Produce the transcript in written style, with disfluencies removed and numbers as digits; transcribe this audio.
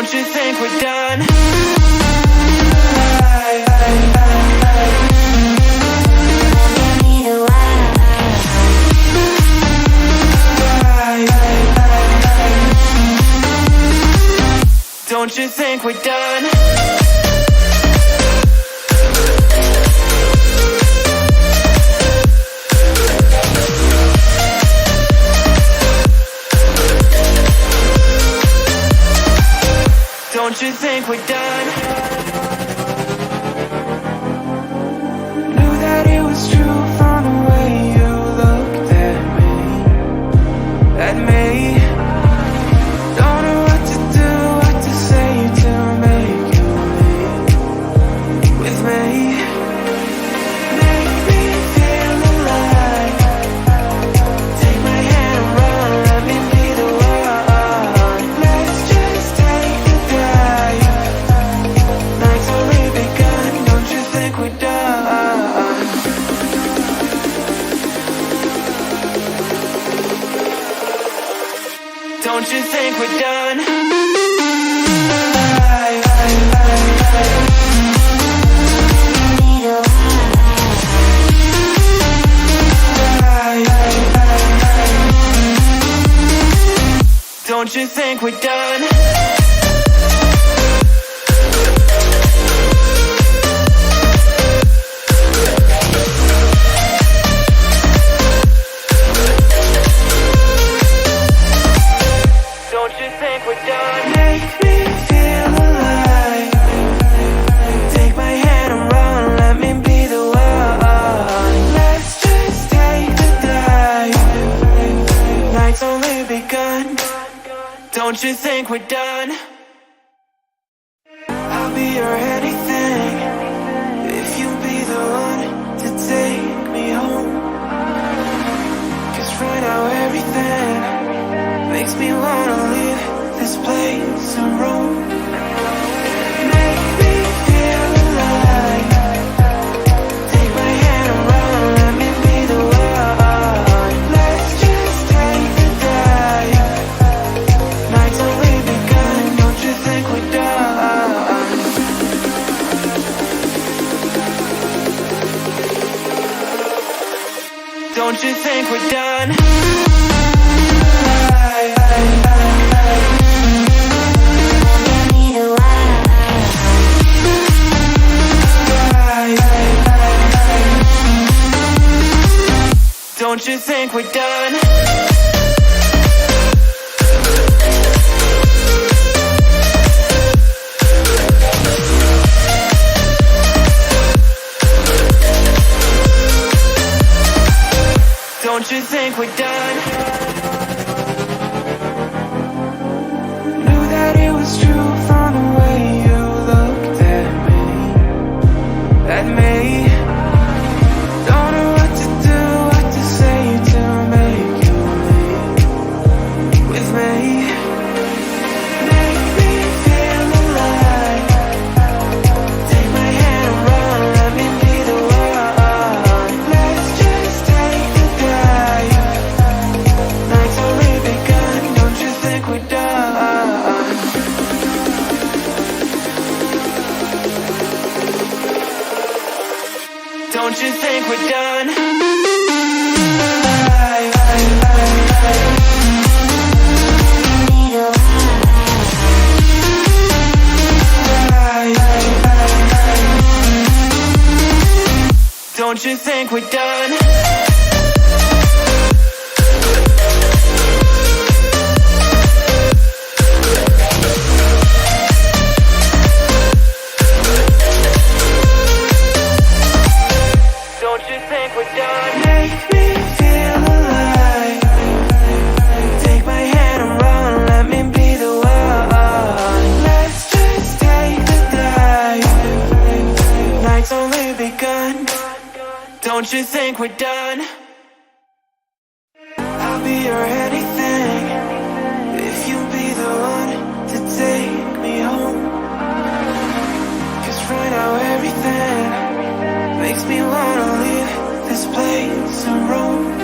Don't you think we're done? Don't you think we're done? Don't you think we're done? Knew that it was true from the way you looked at me. Don't know what to do, what to say to make you leave with me. Make me feel alive. Take my hand and run, let me be the one. Let's just take the dive. Night's only begun, don't you think we're done? Don't you think we're done? Don't you think we're done? Don't you think we're done? Make me feel alive. Take my hand and run, let me be the one. Let's just take the dive. Night's only begun. Don't you think we're done? I'll be your anything if you'll be the one to take me home. 'Cause right now everything makes me wanna leave this place and roam. Make me feel alive. Take my hand and run, let me be the one. Let's just take the dive. Night's only begun, don't you think we're done? Don't you think we're done? Don't you think we're done? Don't you think we're done? Knew that it was true from the way you looked at me. Don't know what to do, what to say to make you leave with me. Make me feel alive. Take my hand and run, let me be the one. Let's just take the dive. Night's only begun, don't you think we're done? Don't you think we're done? Don't you think we're done? Don't you think we're done? Make me feel alive. Take my hand and run, let me be the one. Let's just take the dive. Night's only begun. Don't you think we're done? I'll be your anything if you'll be the one to take me home. 'Cause right now everything makes me wanna leave this place and roam.